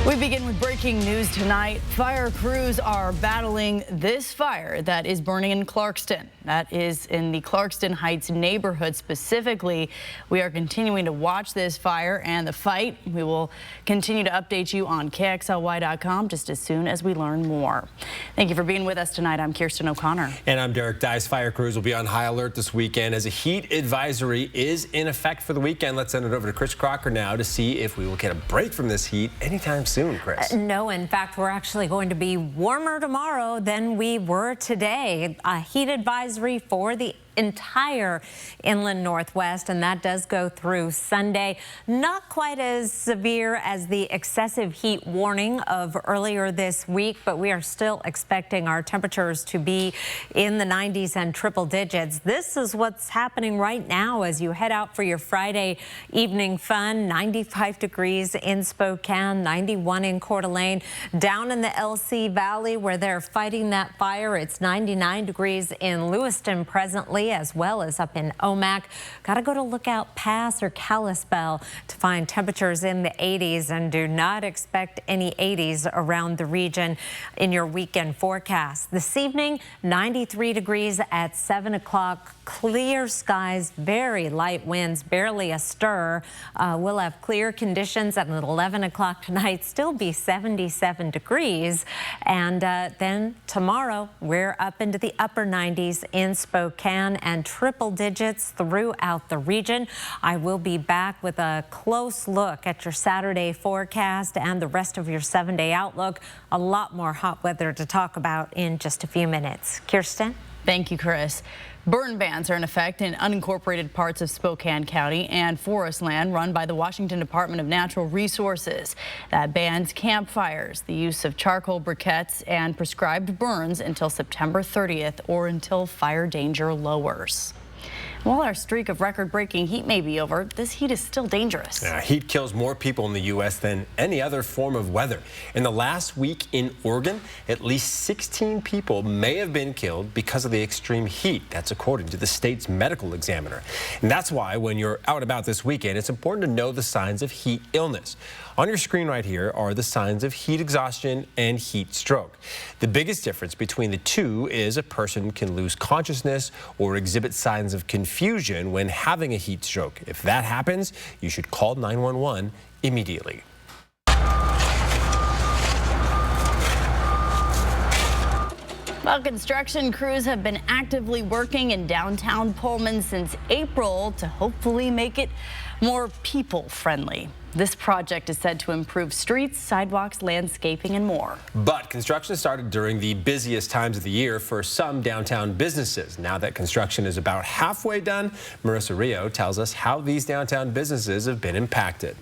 We begin with breaking news tonight. Fire crews are battling this fire that is burning in Clarkston. That is in the Clarkston Heights neighborhood specifically. We are continuing to watch this fire and the fight. We will continue to update you on KXLY.com just as soon as we learn more. Thank you for being with us tonight. I'm Kirsten O'Connor. And I'm Derek Dice. Fire crews will be on high alert this weekend as a heat advisory is in effect for the weekend. Let's send it over to Chris Crocker now to see if we will get a break from this heat anytime soon, Chris. No, in fact, we're actually going to be warmer tomorrow than we were today. A heat advisory for the entire inland Northwest, and that does go through Sunday. Not quite as severe as the excessive heat warning of earlier this week, but we are still expecting our temperatures to be in the 90s and triple digits. This is what's happening right now as you head out for your Friday evening fun. 95 degrees in Spokane, 91 in Coeur d'Alene. Down in the LC Valley where they're fighting that fire, it's 99 degrees in Lewiston presently, as well as up in Omak. Got to go to Lookout Pass or Kalispell to find temperatures in the 80s, and do not expect any 80s around the region in your weekend forecast. This evening, 93 degrees at 7 o'clock. Clear skies, very light winds, barely a stir. We'll have clear conditions at 11 o'clock tonight, still be 77 degrees. And then tomorrow, we're up into the upper 90s in Spokane and triple digits throughout the region. I will be back with a close look at your Saturday forecast and the rest of your 7-day outlook. A lot more hot weather to talk about in just a few minutes. Kirsten? Thank you, Chris. Burn bans are in effect in unincorporated parts of Spokane County and forest land run by the Washington Department of Natural Resources. That bans campfires, the use of charcoal briquettes, and prescribed burns until September 30th or until fire danger lowers. While our streak of record-breaking heat may be over, this heat is still dangerous. Yeah, heat kills more people in the U.S. than any other form of weather. In the last week in Oregon, at least 16 people may have been killed because of the extreme heat. That's according to the state's medical examiner. And that's why when you're out and about this weekend, it's important to know the signs of heat illness. On your screen right here are the signs of heat exhaustion and heat stroke. The biggest difference between the two is a person can lose consciousness or exhibit signs of confusion when having a heat stroke. If that happens, you should call 911 immediately. Well, construction crews have been actively working in downtown Pullman since April to hopefully make it more people-friendly. This project is said to improve streets, sidewalks, landscaping, and more. But construction started during the busiest times of the year for some downtown businesses. Now that construction is about halfway done, Marissa Rio tells us how these downtown businesses have been impacted.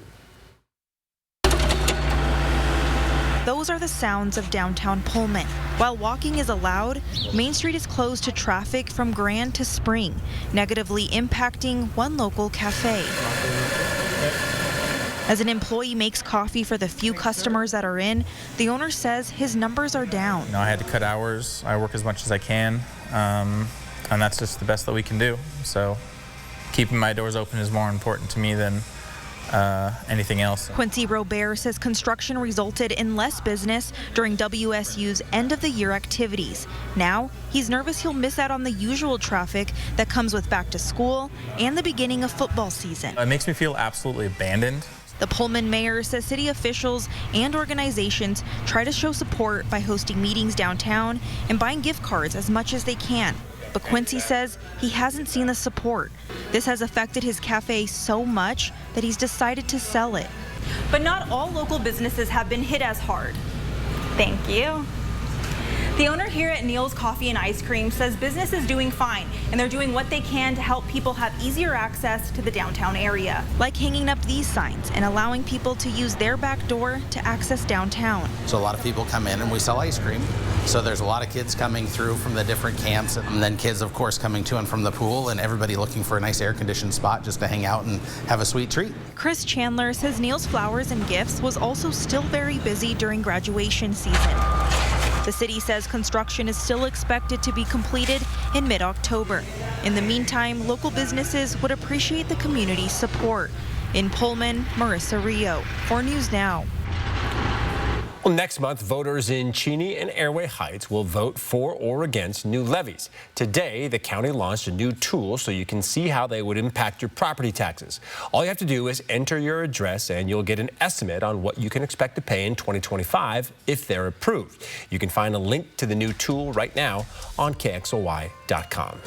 Those are the sounds of downtown Pullman. While walking is allowed, Main Street is closed to traffic from Grand to Spring, negatively impacting one local cafe. As an employee makes coffee for the few customers that are in, the owner says his numbers are down. You know, I had to cut hours. I work as much as I can, and that's just the best that we can do. So keeping my doors open is more important to me than anything else. Quincy Robert says construction resulted in less business during WSU's end-of-the-year activities. Now, he's nervous he'll miss out on the usual traffic that comes with back to school and the beginning of football season. It makes me feel absolutely abandoned. The Pullman mayor says city officials and organizations try to show support by hosting meetings downtown and buying gift cards as much as they can. But Quincy says he hasn't seen the support. This has affected his cafe so much that he's decided to sell it. But not all local businesses have been hit as hard. Thank you. The owner here at Neil's Coffee and Ice Cream says business is doing fine, and they're doing what they can to help people have easier access to the downtown area. Like hanging up these signs and allowing people to use their back door to access downtown. So a lot of people come in and we sell ice cream. So there's a lot of kids coming through from the different camps, and then kids, of course, coming to and from the pool, and everybody looking for a nice air-conditioned spot just to hang out and have a sweet treat. Chris Chandler says Neil's Flowers and Gifts was also still very busy during graduation season. The city says construction is still expected to be completed in mid-October. In the meantime, local businesses would appreciate the community's support. In Pullman, Marissa Rio, 4 News Now. Well, next month, voters in Cheney and Airway Heights will vote for or against new levies. Today, the county launched a new tool so you can see how they would impact your property taxes. All you have to do is enter your address and you'll get an estimate on what you can expect to pay in 2025 if they're approved. You can find a link to the new tool right now on KXLY.com.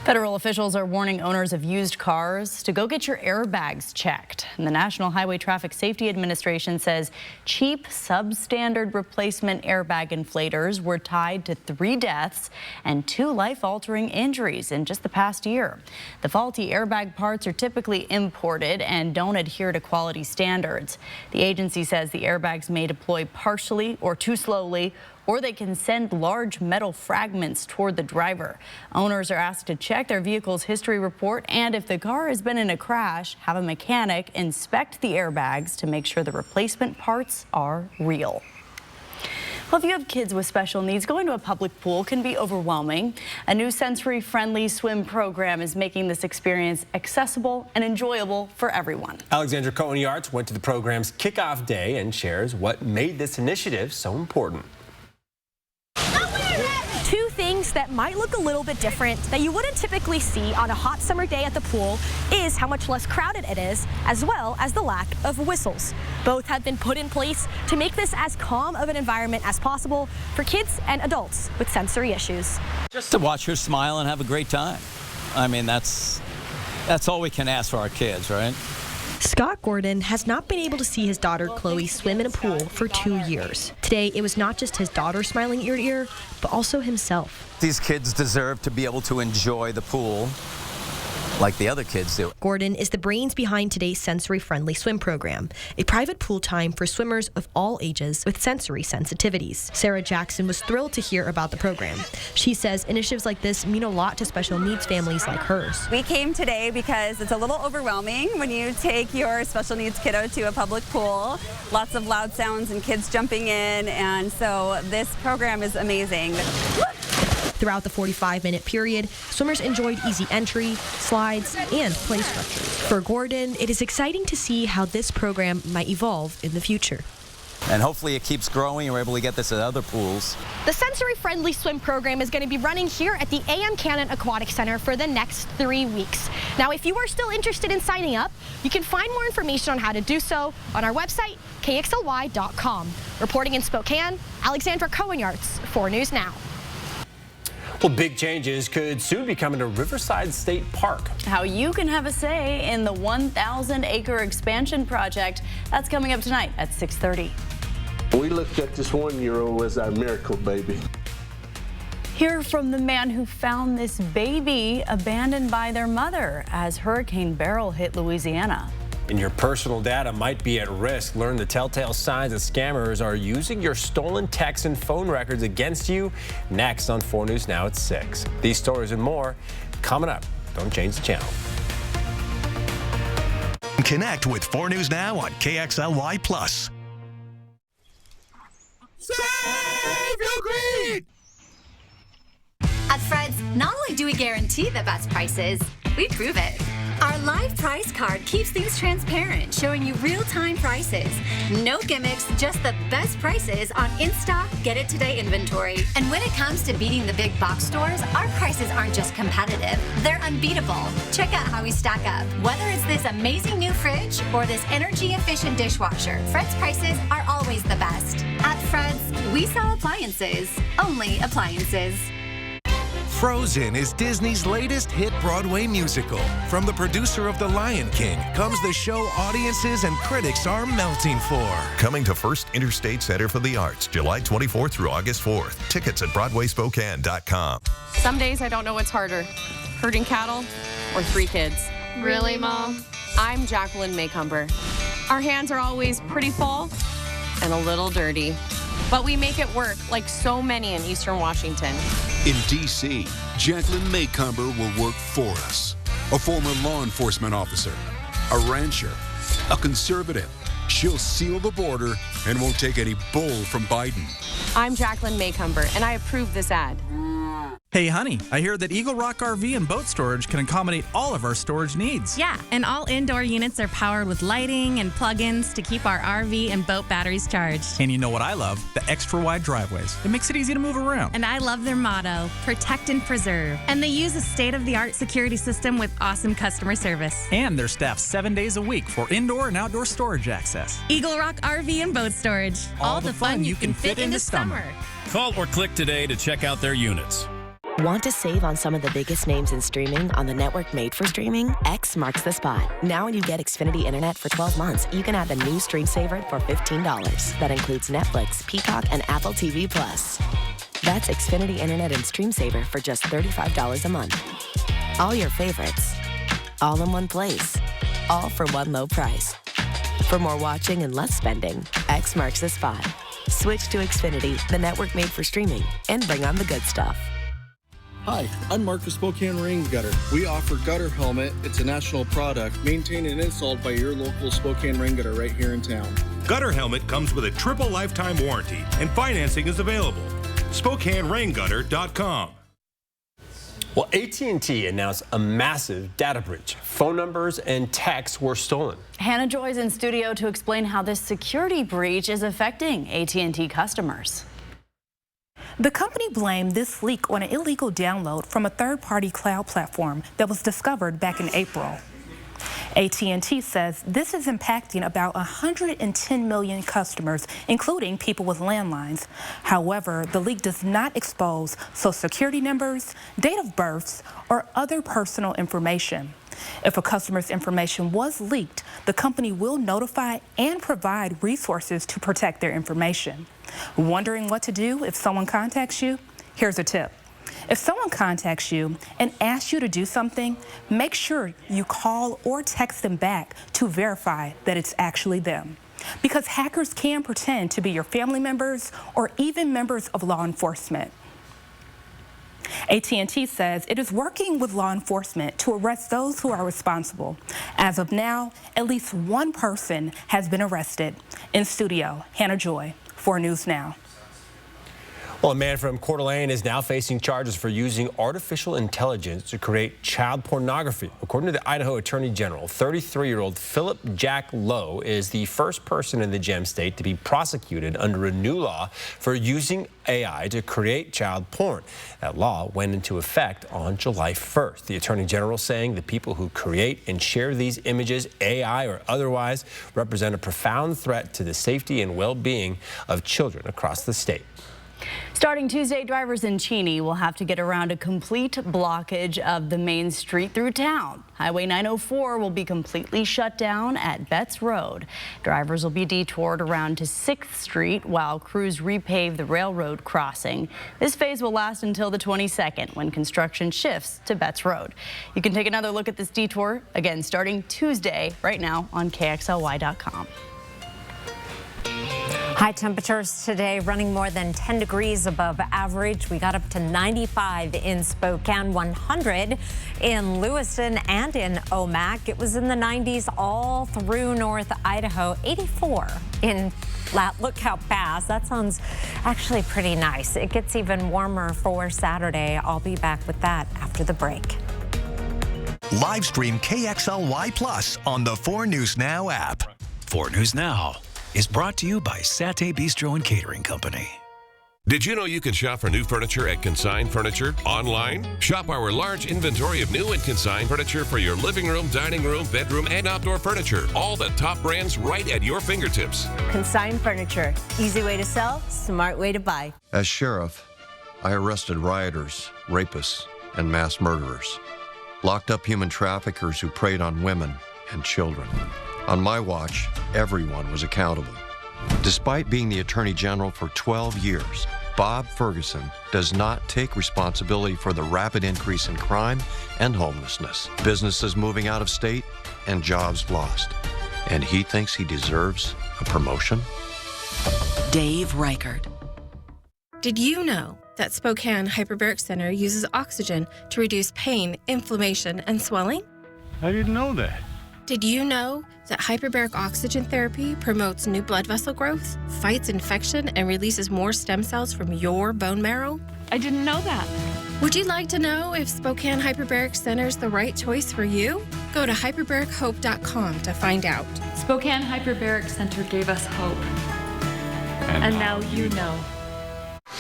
Federal officials are warning owners of used cars to go get your airbags checked. And the National Highway Traffic Safety Administration says cheap, substandard replacement airbag inflators were tied to 3 deaths and 2 life-altering injuries in just the past year. The faulty airbag parts are typically imported and don't adhere to quality standards. The agency says the airbags may deploy partially or too slowly, or they can send large metal fragments toward the driver. Owners are asked to check their vehicle's history report, and if the car has been in a crash, have a mechanic inspect the airbags to make sure the replacement parts are real. Well, if you have kids with special needs, going to a public pool can be overwhelming. A new sensory-friendly swim program is making this experience accessible and enjoyable for everyone. Alexandra Cohen-Yarts went to the program's kickoff day and shares what made this initiative so important. 2 things that might look a little bit different that you wouldn't typically see on a hot summer day at the pool is how much less crowded it is, as well as the lack of whistles. Both have been put in place to make this as calm of an environment as possible for kids and adults with sensory issues. Just to watch her smile and have a great time. I mean, that's all we can ask for our kids, right? Scott Gordon has not been able to see his daughter Chloe swim in a pool for 2 years. Today, it was not just his daughter smiling ear to ear, but also himself. These kids deserve to be able to enjoy the pool like the other kids do. Gordon is the brains behind today's sensory-friendly swim program, a private pool time for swimmers of all ages with sensory sensitivities. Sarah Jackson was thrilled to hear about the program. She says initiatives like this mean a lot to special needs families like hers. We came today because it's a little overwhelming when you take your special needs kiddo to a public pool. Lots of loud sounds and kids jumping in, and so this program is amazing. Throughout the 45-minute period, swimmers enjoyed easy entry, slides, and play structures. For Gordon, it is exciting to see how this program might evolve in the future. And hopefully it keeps growing and we're able to get this at other pools. The sensory-friendly swim program is going to be running here at the A.M. Cannon Aquatic Center for the next 3 weeks. Now, if you are still interested in signing up, you can find more information on how to do so on our website, KXLY.com. Reporting in Spokane, Alexandra Cohen-Yarts, 4 News Now. Well, big changes could soon be coming to Riverside State Park. How you can have a say in the 1,000-acre expansion project, that's coming up tonight at 6:30. We looked at this 1-year-old as our miracle baby. Hear from the man who found this baby abandoned by their mother as Hurricane Beryl hit Louisiana. And your personal data might be at risk. Learn the telltale signs that scammers are using your stolen text and phone records against you. Next on 4 News Now at 6. These stories and more coming up. Don't change the channel. Connect with 4 News Now on KXLY+. Save your greed! At Fred's, not only do we guarantee the best prices, we prove it. Our live price card keeps things transparent, showing you real-time prices. No gimmicks, just the best prices on in-stock, get-it-today inventory. And when it comes to beating the big box stores, our prices aren't just competitive, they're unbeatable. Check out how we stack up. Whether it's this amazing new fridge or this energy-efficient dishwasher, Fred's prices are always the best. At Fred's, we sell appliances, only appliances. Frozen is Disney's latest hit Broadway musical. From the producer of The Lion King comes the show audiences and critics are melting for. Coming to First Interstate Center for the Arts, July 24th through August 4th. Tickets at BroadwaySpokane.com. Some days I don't know what's harder, herding cattle or 3 kids. Really, Mom? I'm Jacqueline Maycumber. Our hands are always pretty full and a little dirty, but we make it work like so many in Eastern Washington. In D.C., Jacqueline Maycumber will work for us. A former law enforcement officer, a rancher, a conservative. She'll seal the border and won't take any bull from Biden. I'm Jacqueline Maycumber, and I approve this ad. Hey, honey, I hear that Eagle Rock RV and Boat Storage can accommodate all of our storage needs. Yeah, and all indoor units are powered with lighting and plug-ins to keep our RV and boat batteries charged. And you know what I love? The extra wide driveways. It makes it easy to move around. And I love their motto, protect and preserve. And they use a state-of-the-art security system with awesome customer service. And they're staffed 7 days a week for indoor and outdoor storage access. Eagle Rock RV and Boat Storage. All the fun you can fit into summer. Call or click today to check out their units. Want to save on some of the biggest names in streaming on the network made for streaming? X marks the spot. Now when you get Xfinity Internet for 12 months, you can add the new Stream Saver for $15. That includes Netflix, Peacock, and Apple TV+. That's Xfinity Internet and Stream Saver for just $35 a month. All your favorites, all in one place, all for one low price. For more watching and less spending, X marks the spot. Switch to Xfinity, the network made for streaming, and bring on the good stuff. Hi, I'm Mark with Spokane Rain Gutter. We offer Gutter Helmet. It's a national product, maintained and installed by your local Spokane Rain Gutter right here in town. Gutter Helmet comes with a triple lifetime warranty, and financing is available. SpokaneRainGutter.com. Well, AT&T announced a massive data breach. Phone numbers and texts were stolen. Hannah Joy's in studio to explain how this security breach is affecting AT&T customers. The company blamed this leak on an illegal download from a third-party cloud platform that was discovered back in April. AT&T says this is impacting about 110 million customers, including people with landlines. However, the leak does not expose Social Security numbers, date of births, or other personal information. If a customer's information was leaked, the company will notify and provide resources to protect their information. Wondering what to do if someone contacts you? Here's a tip. If someone contacts you and asks you to do something, make sure you call or text them back to verify that it's actually them. Because hackers can pretend to be your family members or even members of law enforcement. AT&T says it is working with law enforcement to arrest those who are responsible. As of now, at least one person has been arrested. In studio, Hannah Joy, 4 News Now. Well, a man from Coeur d'Alene is now facing charges for using artificial intelligence to create child pornography. According to the Idaho Attorney General, 33-year-old Philip Jack Lowe is the first person in the Gem State to be prosecuted under a new law for using AI to create child porn. That law went into effect on July 1st. The Attorney General saying the people who create and share these images, AI or otherwise, represent a profound threat to the safety and well-being of children across the state. Starting Tuesday, drivers in Cheney will have to get around a complete blockage of the main street through town. Highway 904 will be completely shut down at Betts Road. Drivers will be detoured around to 6th Street while crews repave the railroad crossing. This phase will last until the 22nd when construction shifts to Betts Road. You can take another look at this detour again starting Tuesday right now on KXLY.com. High temperatures today running more than 10 degrees above average. We got up to 95 in Spokane, 100 in Lewiston and in Omak. It was in the 90s all through North Idaho, 84 in Lookout Pass. That sounds actually pretty nice. It gets even warmer for Saturday. I'll be back with that after the break. Live stream KXLY Plus on the 4 News Now app. 4 News Now is brought to you by Satay Bistro and Catering Company. Did you know you can shop for new furniture at Consign Furniture online? Shop our large inventory of new and consigned furniture for your living room, dining room, bedroom, and outdoor furniture. All the top brands right at your fingertips. Consign Furniture. Easy way to sell, smart way to buy. As sheriff, I arrested rioters, rapists, and mass murderers. Locked up human traffickers who preyed on women and children. On my watch, everyone was accountable. Despite being the Attorney General for 12 years, Bob Ferguson does not take responsibility for the rapid increase in crime and homelessness, businesses moving out of state, and jobs lost. And he thinks he deserves a promotion? Dave Reichert. Did you know that Spokane Hyperbaric Center uses oxygen to reduce pain, inflammation, and swelling? I didn't know that. Did you know that hyperbaric oxygen therapy promotes new blood vessel growth, fights infection, and releases more stem cells from your bone marrow? I didn't know that. Would you like to know if Spokane Hyperbaric Center is the right choice for you? Go to hyperbarichope.com to find out. Spokane Hyperbaric Center gave us hope. And now you know.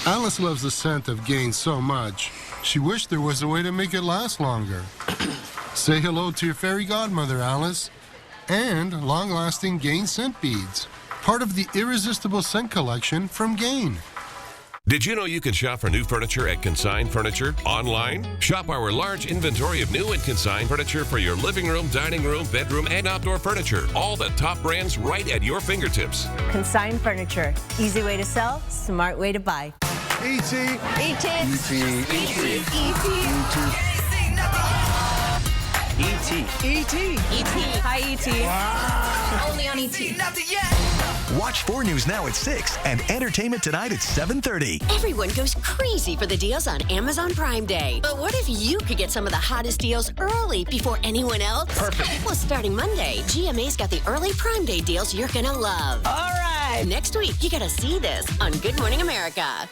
Alice loves the scent of Gain so much, she wished there was a way to make it last longer. Say hello to your fairy godmother, Alice. And long-lasting Gain scent beads, part of the irresistible scent collection from Gain. Did you know you can shop for new furniture at Consign Furniture online? Shop our large inventory of new and consigned furniture for your living room, dining room, bedroom, and outdoor furniture. All the top brands right at your fingertips. Consign Furniture. Easy way to sell, smart way to buy. E.T. E.T. E.T. E.T. Hi, E.T. Wow. Only on E.T. Watch 4 News Now at 6 and Entertainment Tonight at 7:30. Everyone goes crazy for the deals on Amazon Prime Day. But what if you could get some of the hottest deals early before anyone else? Perfect. Well, starting Monday, GMA's got the early Prime Day deals you're gonna love. All right. Next week, you gotta see this on Good Morning America.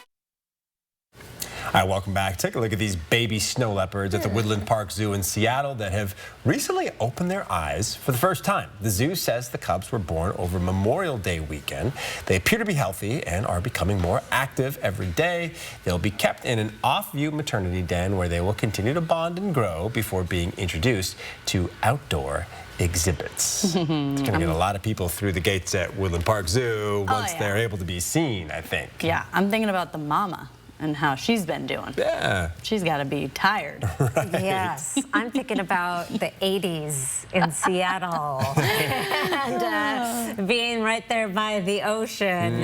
All right, welcome back. Take a look at these baby snow leopards at the Woodland Park Zoo in Seattle that have recently opened their eyes for the first time. The zoo says the cubs were born over Memorial Day weekend. They appear to be healthy and are becoming more active every day. They'll be kept in an off-view maternity den where they will continue to bond and grow before being introduced to outdoor exhibits. It's going to get a lot of people through the gates at Woodland Park Zoo once they're able to be seen, I think. Yeah, I'm thinking about the mama and how she's been doing. Yeah. She's got to be tired. Right. Yes, I'm thinking about the 80s in Seattle and being right there by the ocean.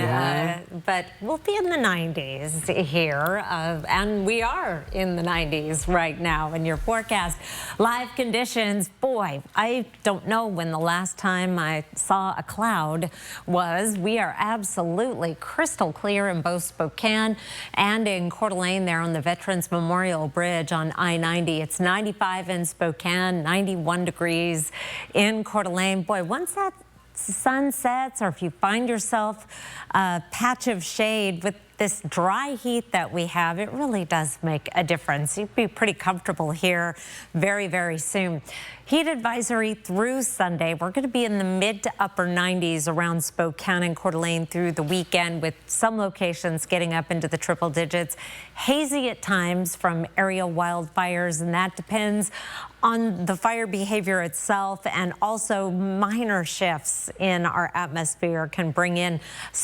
But we'll be in the 90s here, and we are in the 90s right now in your forecast. Live conditions, boy, I don't know when the last time I saw a cloud was. We are absolutely crystal clear in both Spokane and in Coeur d'Alene there on the Veterans Memorial Bridge on I-90. It's 95 in Spokane, 91 degrees in Coeur d'Alene. Boy, once that sun sets or if you find yourself a patch of shade with this dry heat that we have, it really does make a difference. You'd be pretty comfortable here very, very soon. Heat advisory through Sunday. We're going to be in the mid to upper 90s around Spokane and Coeur d'Alene through the weekend, with some locations getting up into the triple digits. Hazy at times from aerial wildfires, and that depends on the fire behavior itself, and also minor shifts in our atmosphere can bring in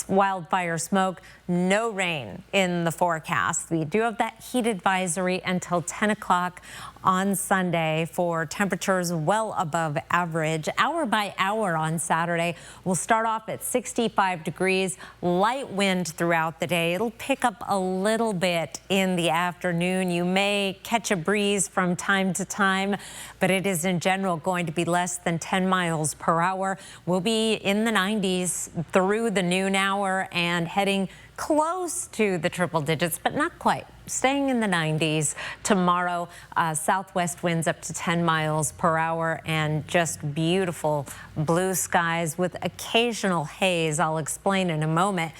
wildfire smoke. No rain in the forecast. We do have that heat advisory until 10 o'clock on Sunday for temperatures well above average. Hour by hour on Saturday, we'll start off at 65 degrees, light wind throughout the day. It'll pick up a little bit in the afternoon. You may catch a breeze from time to time, but it is in general going to be less than 10 miles per hour. We'll be in the 90s through the noon hour and heading close to the triple digits, but not quite. Staying in the 90s tomorrow. Southwest winds up to 10 miles per hour and just beautiful blue skies with occasional haze. I'll explain in a moment.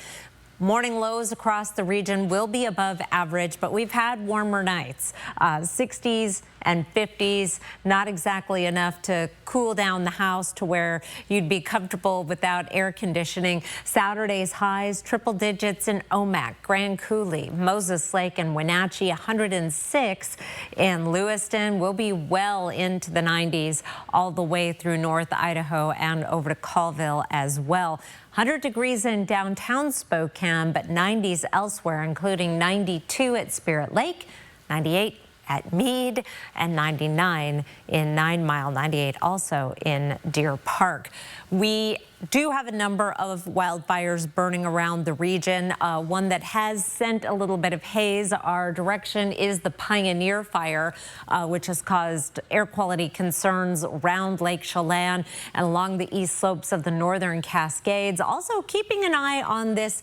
Morning lows across the region will be above average, but we've had warmer nights, 60s and 50s, not exactly enough to cool down the house to where you'd be comfortable without air conditioning. Saturday's highs, triple digits in Omak, Grand Coulee, Moses Lake, and Wenatchee, 106 in Lewiston. We'll be well into the 90s all the way through North Idaho and over to Colville as well. 100 degrees in downtown Spokane, but 90s elsewhere, including 92 at Spirit Lake, 98 at Meade, and 99 in 9 Mile, 98 also in Deer Park. We do have a number of wildfires burning around the region. One that has sent a little bit of haze our direction is the Pioneer Fire, which has caused air quality concerns around Lake Chelan and along the east slopes of the northern Cascades. Also keeping an eye on this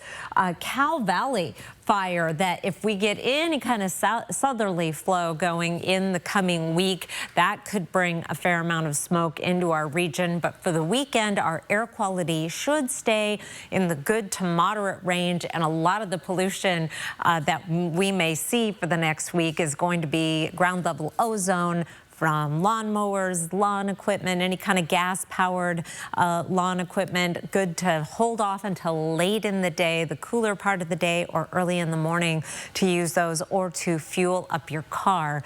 Cow Valley fire that if we get any kind of southerly flow going in the coming week, that could bring a fair amount of smoke into our region. But for the weekend, our air quality should stay in the good to moderate range, and a lot of the pollution that we may see for the next week is going to be ground level ozone from lawnmowers, lawn equipment, any kind of gas-powered lawn equipment. Good to hold off until late in the day, the cooler part of the day, or early in the morning to use those, or to fuel up your car.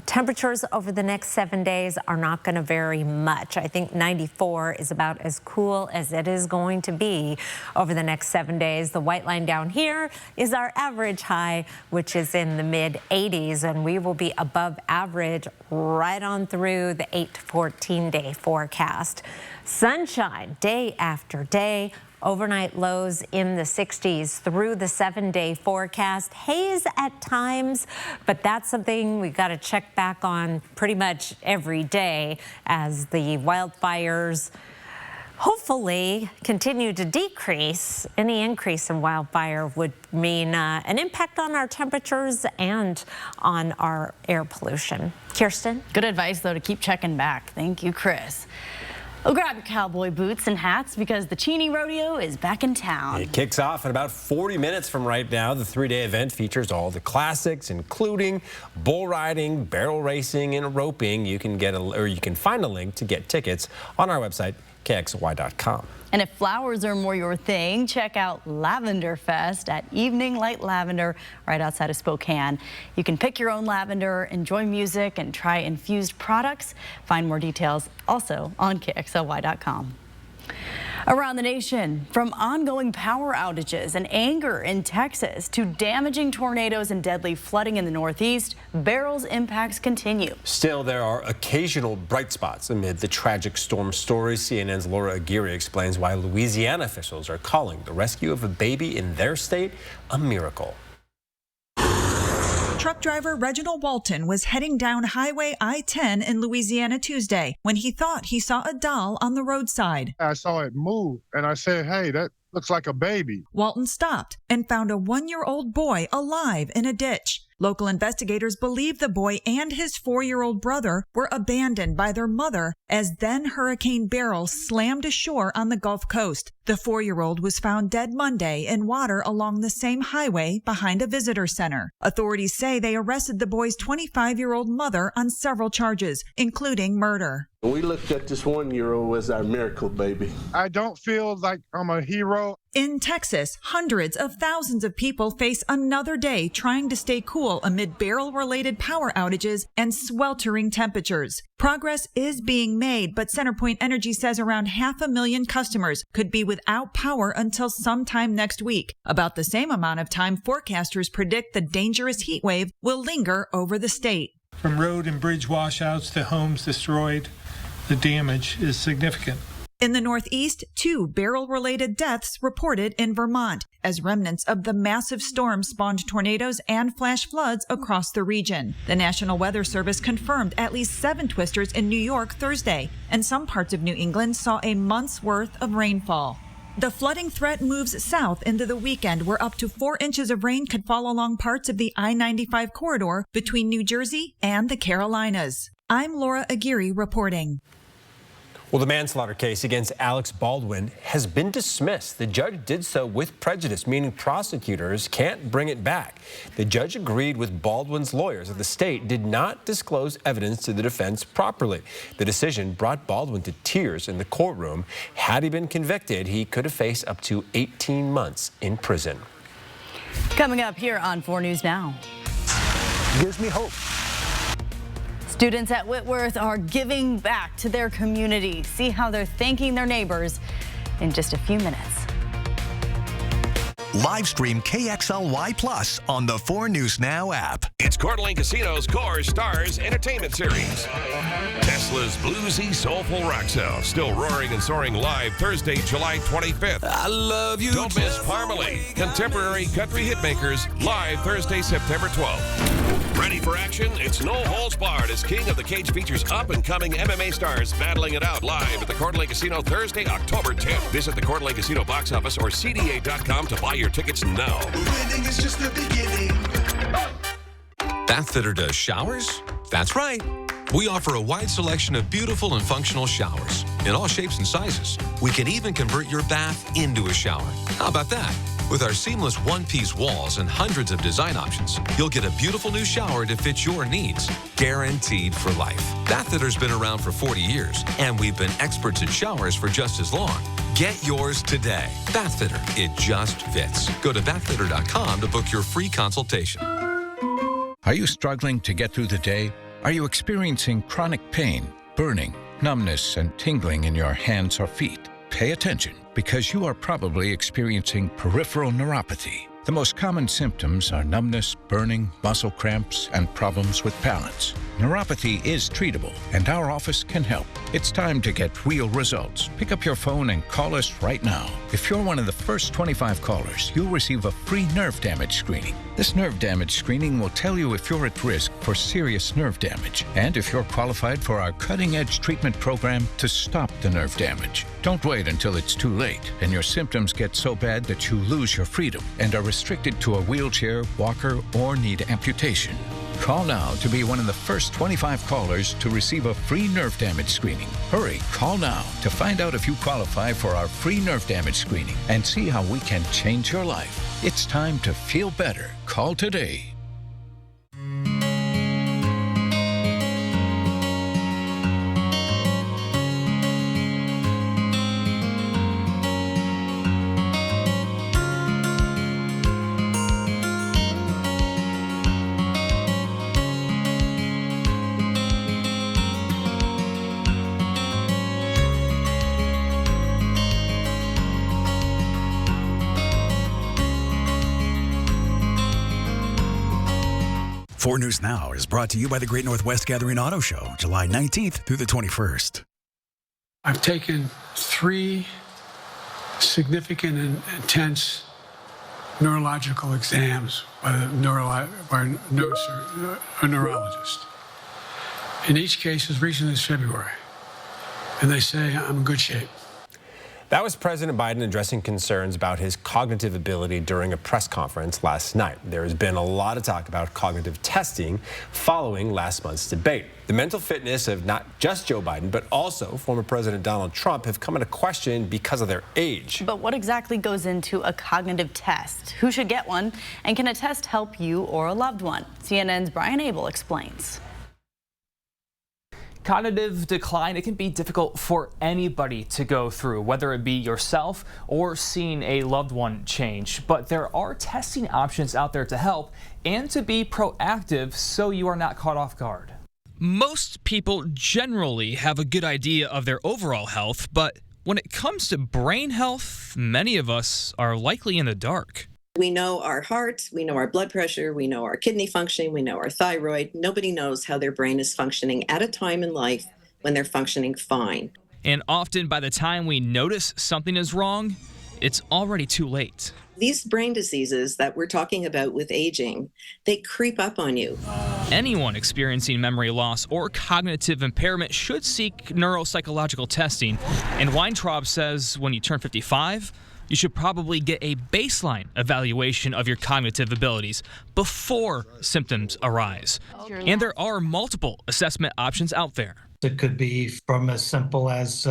Temperatures over the next 7 days are not going to vary much. I think 94 is about as cool as it is going to be over the next 7 days. The white line down here is our average high, which is in the mid 80s, and we will be above average right on through the 8 to 14 day forecast. Sunshine day after day. Overnight lows in the 60s through the 7-day forecast. Haze at times, but that's something we got to check back on pretty much every day as the wildfires hopefully continue to decrease. Any increase in wildfire would mean an impact on our temperatures and on our air pollution. Kirsten? Good advice, though, to keep checking back. Thank you, Chris. Well, grab your cowboy boots and hats because the Cheney Rodeo is back in town. It kicks off in about 40 minutes from right now. The 3-day event features all the classics, including bull riding, barrel racing, and roping. You can find a link to get tickets on our website, KXLY.com. And if flowers are more your thing, check out Lavender Fest at Evening Light Lavender right outside of Spokane. You can pick your own lavender, enjoy music, and try infused products. Find more details also on KXLY.com. Around the nation, from ongoing power outages and anger in Texas to damaging tornadoes and deadly flooding in the Northeast, Beryl's impacts continue. Still, there are occasional bright spots amid the tragic storm stories. CNN's Laura Aguirre explains why Louisiana officials are calling the rescue of a baby in their state a miracle. Truck driver Reginald Walton was heading down Highway I-10 in Louisiana Tuesday when he thought he saw a doll on the roadside. I saw it move, and I said, hey, that looks like a baby. Walton stopped and found a 1-year-old boy alive in a ditch. Local investigators believe the boy and his 4-year-old brother were abandoned by their mother as then Hurricane Beryl slammed ashore on the Gulf Coast. The 4-year-old was found dead Monday in water along the same highway behind a visitor center. Authorities say they arrested the boy's 25-year-old mother on several charges, including murder. We looked at this 1-year-old as our miracle baby. I don't feel like I'm a hero. In Texas, hundreds of thousands of people face another day trying to stay cool amid Beryl-related power outages and sweltering temperatures. Progress is being made, but CenterPoint Energy says around 500,000 customers could be without power until sometime next week. About the same amount of time forecasters predict the dangerous heat wave will linger over the state. From road and bridge washouts to homes destroyed, the damage is significant. In the Northeast, 2 Beryl-related deaths reported in Vermont as remnants of the massive storm spawned tornadoes and flash floods across the region. The National Weather Service confirmed at least 7 twisters in New York Thursday, and some parts of New England saw a month's worth of rainfall. The flooding threat moves south into the weekend, where up to 4 inches of rain could fall along parts of the I-95 corridor between New Jersey and the Carolinas. I'm Laura Aguirre reporting. Well, the manslaughter case against Alec Baldwin has been dismissed. The judge did so with prejudice, meaning prosecutors can't bring it back. The judge agreed with Baldwin's lawyers that the state did not disclose evidence to the defense properly. The decision brought Baldwin to tears in the courtroom. Had he been convicted, he could have faced up to 18 months in prison. Coming up here on 4 News Now. Gives me hope. Students at Whitworth are giving back to their community. See how they're thanking their neighbors in just a few minutes. Live stream KXLY Plus on the 4 News Now app. It's Coeur d'Alene Casino's Core Stars Entertainment Series. Tesla's bluesy, soulful rock sound still roaring and soaring live Thursday, July 25th. I love you. Don't miss Parmalee, contemporary country hitmakers, live Thursday, September 12th. Ready for action? It's no holds barred as King of the Cage features up-and-coming MMA stars battling it out live at the Coeur d'Alene Casino Thursday, October 10th. Visit the Coeur d'Alene Casino box office or CDA.com to buy your tickets now. Winning is just the beginning. Bath Fitter does showers? That's right. We offer a wide selection of beautiful and functional showers in all shapes and sizes. We can even convert your bath into a shower. How about that? With our seamless one-piece walls and hundreds of design options, you'll get a beautiful new shower to fit your needs, guaranteed for life. Bath Fitter's been around for 40 years, and we've been experts at showers for just as long. Get yours today. Bath Fitter, it just fits. Go to bathfitter.com to book your free consultation. Are you struggling to get through the day? Are you experiencing chronic pain, burning, numbness, and tingling in your hands or feet? Pay attention, because you are probably experiencing peripheral neuropathy. The most common symptoms are numbness, burning, muscle cramps, and problems with balance. Neuropathy is treatable, and our office can help. It's time to get real results. Pick up your phone and call us right now. If you're one of the first 25 callers, you'll receive a free nerve damage screening. This nerve damage screening will tell you if you're at risk for serious nerve damage and if you're qualified for our cutting-edge treatment program to stop the nerve damage. Don't wait until it's too late and your symptoms get so bad that you lose your freedom and are restricted to a wheelchair, walker, or need amputation. Call now to be one of the first 25 callers to receive a free nerve damage screening. Hurry, call now to find out if you qualify for our free nerve damage screening and see how we can change your life. It's time to feel better. Call today. Four News Now is brought to you by the Great Northwest Gathering Auto Show, July 19th through the 21st. I've taken 3 significant and intense neurological exams by a neurologist. In each case as recently as February. And they say I'm in good shape. That was President Biden addressing concerns about his cognitive ability during a press conference last night. There has been a lot of talk about cognitive testing following last month's debate. The mental fitness of not just Joe Biden, but also former President Donald Trump have come into question because of their age. But what exactly goes into a cognitive test? Who should get one? And can a test help you or a loved one? CNN's Brian Abel explains. Cognitive decline, it can be difficult for anybody to go through, whether it be yourself or seeing a loved one change. But there are testing options out there to help and to be proactive so you are not caught off guard. Most people generally have a good idea of their overall health, but when it comes to brain health, many of us are likely in the dark. We know our heart, we know our blood pressure, we know our kidney function, we know our thyroid. Nobody knows how their brain is functioning at a time in life when they're functioning fine. And often by the time we notice something is wrong, it's already too late. These brain diseases that we're talking about with aging, they creep up on you. Anyone experiencing memory loss or cognitive impairment should seek neuropsychological testing. And Weintraub says when you turn 55, you should probably get a baseline evaluation of your cognitive abilities before symptoms arise. And there are multiple assessment options out there. It could be from as simple as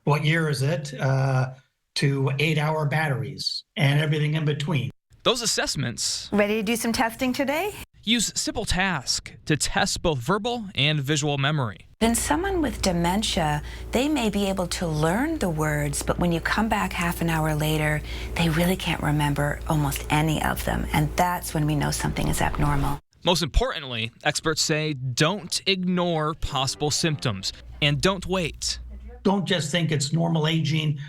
what year is it to 8-hour batteries and everything in between. Those assessments... Ready to do some testing today? Use simple tasks to test both verbal and visual memory. In someone with dementia, they may be able to learn the words, but when you come back half an hour later, they really can't remember almost any of them. And that's when we know something is abnormal. Most importantly, experts say don't ignore possible symptoms and don't wait. Don't just think it's normal aging.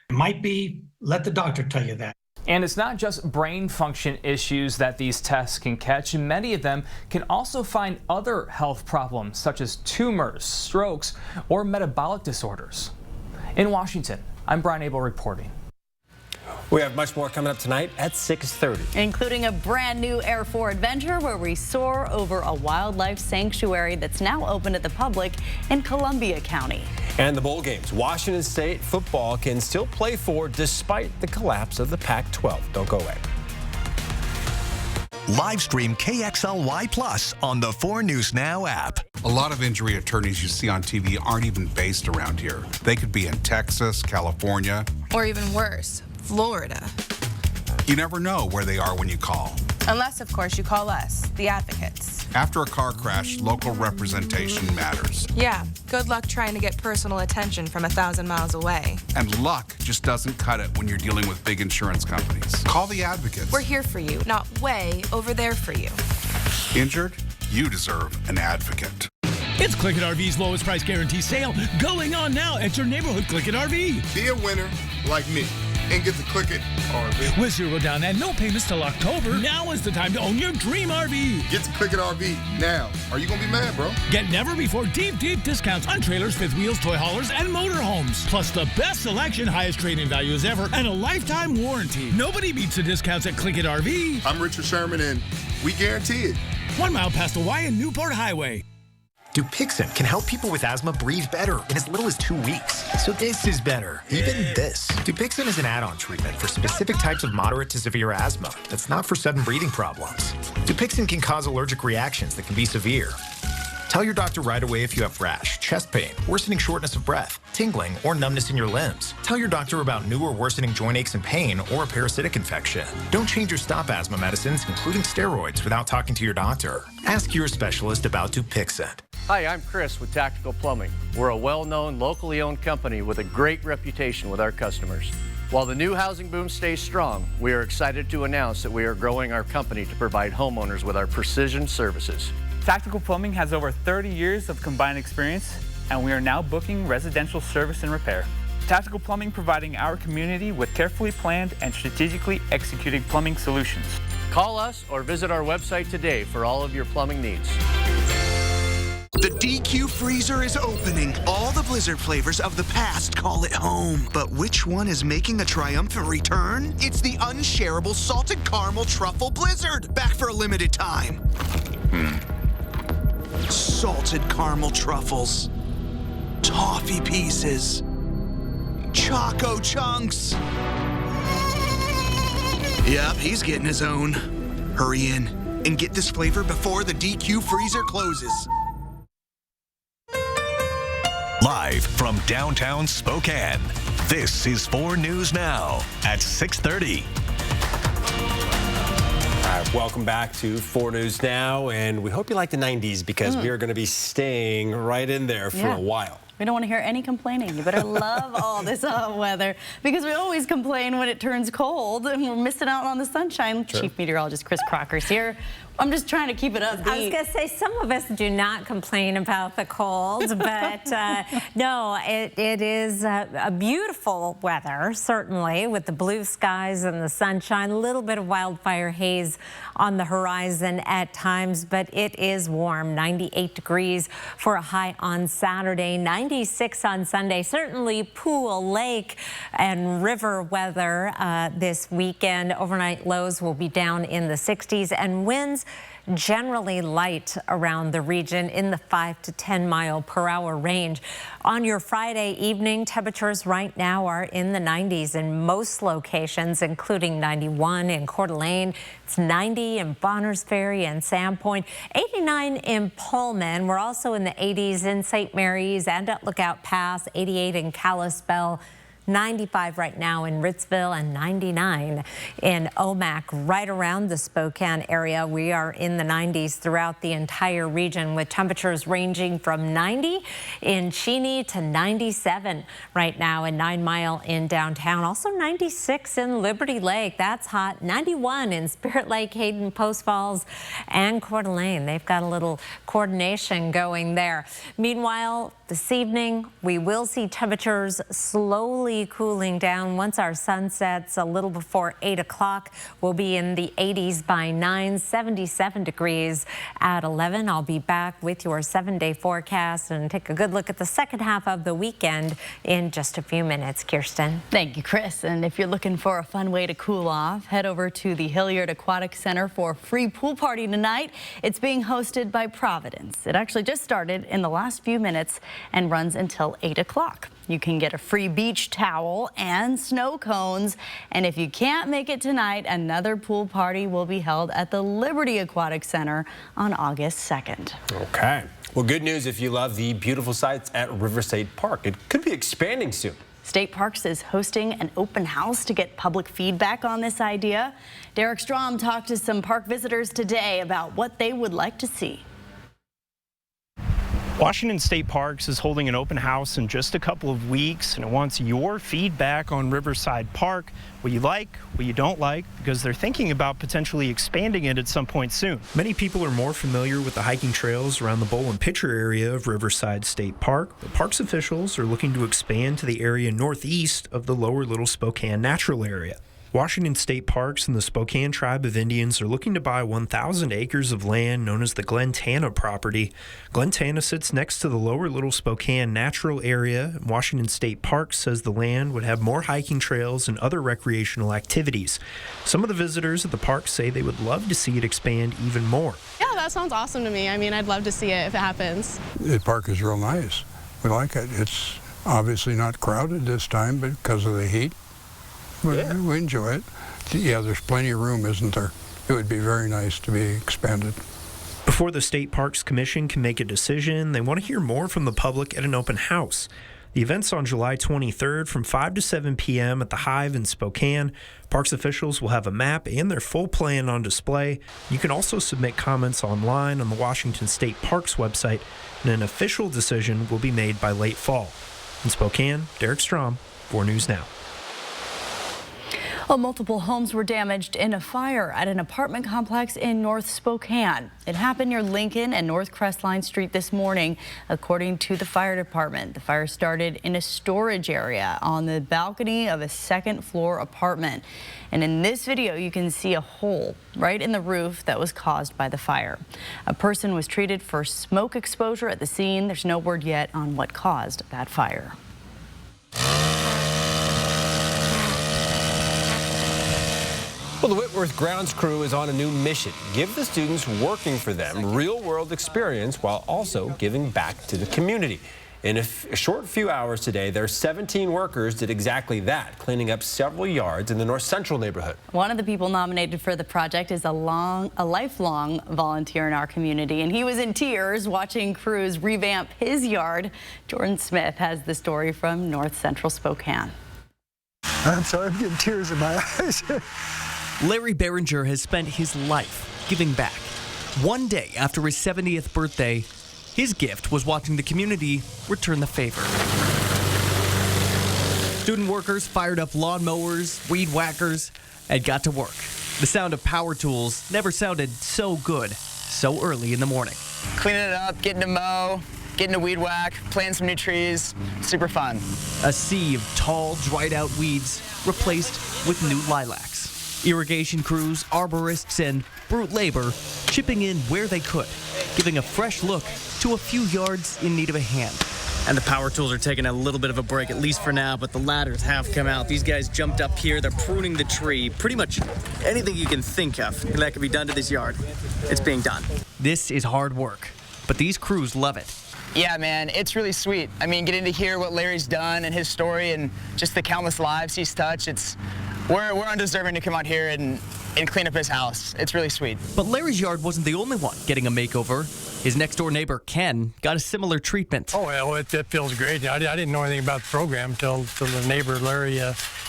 It might be, let the doctor tell you that. And it's not just brain function issues that these tests can catch. Many of them can also find other health problems such as tumors, strokes, or metabolic disorders. In Washington, I'm Brian Abel reporting. We have much more coming up tonight at 6:30. Including a brand new Air 4 adventure where we soar over a wildlife sanctuary that's now open to the public in Columbia County. And the bowl games. Washington State football can still play for despite the collapse of the Pac-12. Don't go away. Live stream KXLY Plus on the 4 News Now app. A lot of injury attorneys you see on TV aren't even based around here. They could be in Texas, California, or even worse, Florida. You never know where they are when you call. Unless, of course, you call us, the advocates. After a car crash, local representation matters. Yeah, good luck trying to get personal attention from 1,000 miles away. And luck just doesn't cut it when you're dealing with big insurance companies. Call the advocates. We're here for you, not way over there for you. Injured? You deserve an advocate. It's Click It RV's lowest price guarantee sale going on now at your neighborhood Click It RV. Be a winner like me and get to Click It RV. With 0 down and no payments till October, now is the time to own your dream RV. Get to Click It RV now. Are you going to be mad, bro? Get never before deep discounts on trailers, fifth wheels, toy haulers, and motorhomes. Plus the best selection, highest trade-in values ever, and a lifetime warranty. Nobody beats the discounts at Click It RV. I'm Richard Sherman, and we guarantee it. 1 mile past the Y and Newport Highway. Dupixent can help people with asthma breathe better in as little as 2 weeks. So this is better, even this. Dupixent is an add-on treatment for specific types of moderate to severe asthma that's not for sudden breathing problems. Dupixent can cause allergic reactions that can be severe. Tell your doctor right away if you have rash, chest pain, worsening shortness of breath, tingling, or numbness in your limbs. Tell your doctor about new or worsening joint aches and pain or a parasitic infection. Don't change or stop asthma medicines, including steroids, without talking to your doctor. Ask your specialist about Dupixent. Hi, I'm Chris with Tactical Plumbing. We're a well-known, locally owned company with a great reputation with our customers. While the new housing boom stays strong, we are excited to announce that we are growing our company to provide homeowners with our precision services. Tactical Plumbing has over 30 years of combined experience, and we are now booking residential service and repair. Tactical Plumbing providing our community with carefully planned and strategically executed plumbing solutions. Call us or visit our website today for all of your plumbing needs. The DQ freezer is opening. All the Blizzard flavors of the past call it home. But which one is making a triumphant return? It's the unshareable salted caramel truffle Blizzard, back for a limited time. Salted caramel truffles, toffee pieces, choco chunks. Yep, he's getting his own. Hurry in and get this flavor before the DQ freezer closes. Live from downtown Spokane, this is 4 News Now at 6:30. All right, welcome back to 4 News Now, and we hope you like the 90s because we are going to be staying right in there for a while. We don't want to hear any complaining. You better love all this hot weather because we always complain when it turns cold and we're missing out on the sunshine. Sure. Chief Meteorologist Chris Crocker's here. I'm just trying to keep it upbeat. I was going to say, some of us do not complain about the cold, but no, it is a beautiful weather, certainly, with the blue skies and the sunshine, a little bit of wildfire haze on the horizon at times, but it is warm, 98 degrees for a high on Saturday, 96 on Sunday. Certainly pool, lake, and river weather this weekend. Overnight lows will be down in the 60s, and winds generally light around the region in the 5 to 10 mile per hour range. On your Friday evening, temperatures right now are in the 90s in most locations, including 91 in Coeur d'Alene. It's 90 in Bonners Ferry and Sandpoint, 89 in Pullman. We're also in the 80s in St. Mary's and at Lookout Pass, 88 in Kalispell, 95 right now in Ritzville, and 99 in Omak. Right around the Spokane area, we are in the 90s throughout the entire region, with temperatures ranging from 90 in Cheney to 97 right now in 9 Mile in downtown. Also 96 in Liberty Lake. That's hot. 91 in Spirit Lake, Hayden, Post Falls, and Coeur d'Alene. They've got a little coordination going there. Meanwhile, this evening, we will see temperatures slowly be cooling down once our sun sets a little before 8 o'clock. We'll be in the 80s by 9, 77 degrees at 11. I'll be back with your 7-day forecast and take a good look at the second half of the weekend in just a few minutes. Kirsten. Thank you, Chris. And if you're looking for a fun way to cool off, head over to the Hilliard Aquatic Center for a free pool party tonight. It's being hosted by Providence. It actually just started in the last few minutes and runs until 8 o'clock. You can get a free beach towel and snow cones. And if you can't make it tonight, another pool party will be held at the Liberty Aquatic Center on August 2nd. Okay. Well, good news if you love the beautiful sights at River State Park. It could be expanding soon. State Parks is hosting an open house to get public feedback on this idea. Derek Strom talked to some park visitors today about what they would like to see. Washington State Parks is holding an open house in just a couple of weeks, and it wants your feedback on Riverside Park, what you like, what you don't like, because they're thinking about potentially expanding it at some point soon. Many people are more familiar with the hiking trails around the bowl and pitcher area of Riverside State Park, but parks officials are looking to expand to the area northeast of the lower Little Spokane Natural Area. Washington State Parks and the Spokane Tribe of Indians are looking to buy 1,000 acres of land known as the Glen Tana property. Glen Tana sits next to the lower Little Spokane Natural Area. Washington State Parks says the land would have more hiking trails and other recreational activities. Some of the visitors at the park say they would love to see it expand even more. Yeah, that sounds awesome to me. I mean, I'd love to see it if it happens. The park is real nice. We like it. It's obviously not crowded this time because of the heat. But we enjoy it. Yeah, there's plenty of room, isn't there? It would be very nice to be expanded. Before the State Parks Commission can make a decision, they want to hear more from the public at an open house. The event's on July 23rd from 5 to 7 p.m. at the Hive in Spokane. Parks officials will have a map and their full plan on display. You can also submit comments online on the Washington State Parks website, and an official decision will be made by late fall. In Spokane, Derek Strom, 4 News Now. Well, multiple homes were damaged in a fire at an apartment complex in North Spokane. It happened near Lincoln and North Crestline Street this morning, according to the fire department. The fire started in a storage area on the balcony of a second-floor apartment. And in this video, you can see a hole right in the roof that was caused by the fire. A person was treated for smoke exposure at the scene. There's no word yet on what caused that fire. Well, the Whitworth grounds crew is on a new mission. Give the students working for them real-world experience while also giving back to the community. In a short few hours today, their 17 workers did exactly that, cleaning up several yards in the North Central neighborhood. One of the people nominated for the project is a lifelong volunteer in our community, and he was in tears watching crews revamp his yard. Jordan Smith has the story from North Central Spokane. I'm sorry, I'm getting tears in my eyes. Larry Behringer has spent his life giving back. One day after his 70th birthday, his gift was watching the community return the favor. Student workers fired up lawnmowers, weed whackers, and got to work. The sound of power tools never sounded so good so early in the morning. Cleaning it up, getting to mow, getting to weed whack, planting some new trees, super fun. A sea of tall, dried out weeds replaced with new lilacs. Irrigation crews, arborists, and brute labor chipping in where they could, giving a fresh look to a few yards in need of a hand. And the power tools are taking a little bit of a break, at least for now, but the ladders have come out. These guys jumped up here, they're pruning the tree. Pretty much anything you can think of that can be done to this yard, it's being done. This is hard work, but these crews love it. Yeah, man, it's really sweet. I mean, getting to hear what Larry's done and his story and just the countless lives he's touched, we're undeserving to come out here and clean up his house. It's really sweet. But Larry's yard wasn't the only one getting a makeover. His next-door neighbor, Ken, got a similar treatment. Oh, well, it feels great. I didn't know anything about the program until the neighbor, Larry,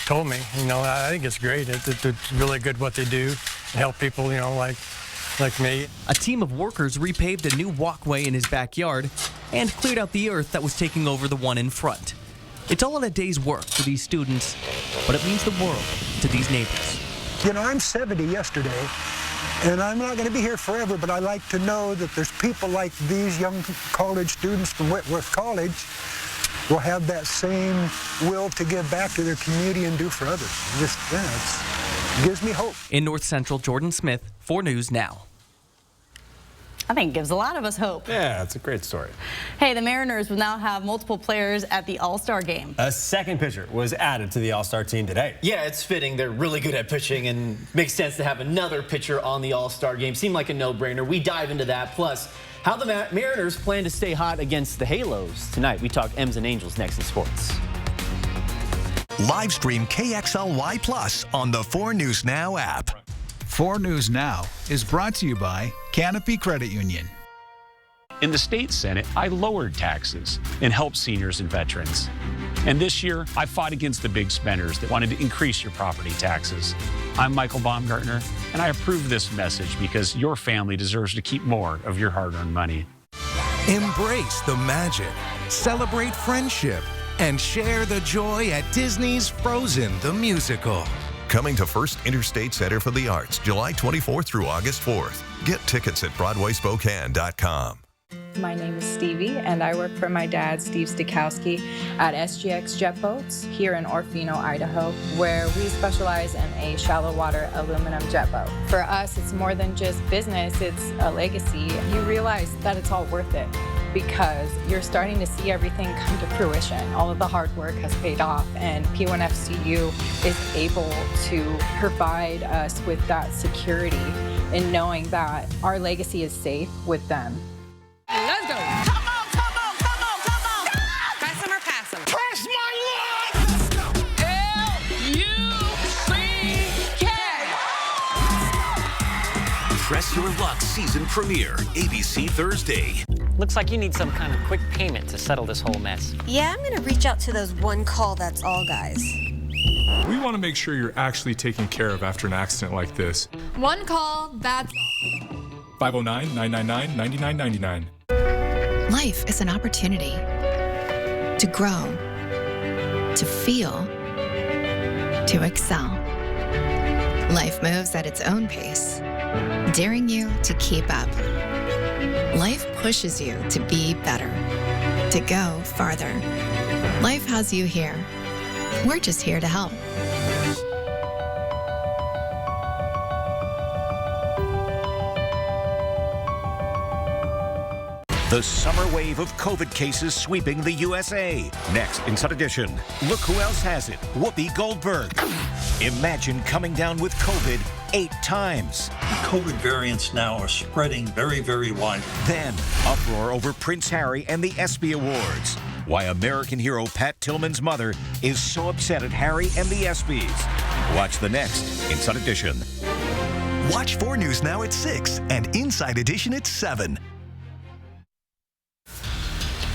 told me. You know, I think it's great. It's really good what they do, help people, you know, like me. A team of workers repaved a new walkway in his backyard and cleared out the earth that was taking over the one in front. It's all in a day's work for these students, but it means the world to these neighbors. You know, I'm 70 yesterday, and I'm not going to be here forever, but I like to know that there's people like these young college students from Whitworth College will have that same will to give back to their community and do for others. It gives me hope. In North Central, Jordan Smith, 4 News Now. I think it gives a lot of us hope. Yeah, it's a great story. Hey, the Mariners will now have multiple players at the All-Star game. A second pitcher was added to the All-Star team today. Yeah, it's fitting. They're really good at pitching and makes sense to have another pitcher on the All-Star game. Seemed like a no-brainer. We dive into that. Plus, how the Mariners plan to stay hot against the Halos tonight. We talk M's and Angels next in sports. Live stream KXLY Plus on the 4 News Now app. 4 News Now is brought to you by Canopy Credit Union. In the state Senate, I lowered taxes and helped seniors and veterans. And this year, I fought against the big spenders that wanted to increase your property taxes. I'm Michael Baumgartner, and I approve this message because your family deserves to keep more of your hard-earned money. Embrace the magic, celebrate friendship, and share the joy at Disney's Frozen the Musical. Coming to First Interstate Center for the Arts, July 24th through August 4th. Get tickets at BroadwaySpokane.com. My name is Stevie, and I work for my dad, Steve Stikowski, at SGX Jet Boats here in Orfino, Idaho, where we specialize in a shallow water aluminum jet boat. For us, it's more than just business, it's a legacy. You realize that it's all worth it because you're starting to see everything come to fruition. All of the hard work has paid off, and P1FCU is able to provide us with that security in knowing that our legacy is safe with them. Let's go. Come on, come on, come on, come on. Press him or pass him. Press my luck. Let's go. L-U-C-K. Press Your Luck season premiere, ABC Thursday. Looks like you need some kind of quick payment to settle this whole mess. Yeah, I'm gonna reach out to those one call that's all guys. We want to make sure you're actually taken care of after an accident like this. One call, that's all. 509-999-9999. Life is an opportunity to grow, to feel, to excel. Life moves at its own pace, daring you to keep up. Life pushes you to be better, to go farther. Life has you here. We're just here to help. The summer wave of COVID cases sweeping the USA. Next, Inside Edition, look who else has it, Whoopi Goldberg. Imagine coming down with COVID 8 times. COVID variants now are spreading very, very widely. Then, uproar over Prince Harry and the ESPY Awards. Why American hero Pat Tillman's mother is so upset at Harry and the ESPYs. Watch the next Inside Edition. Watch 4 News Now at 6 and Inside Edition at 7.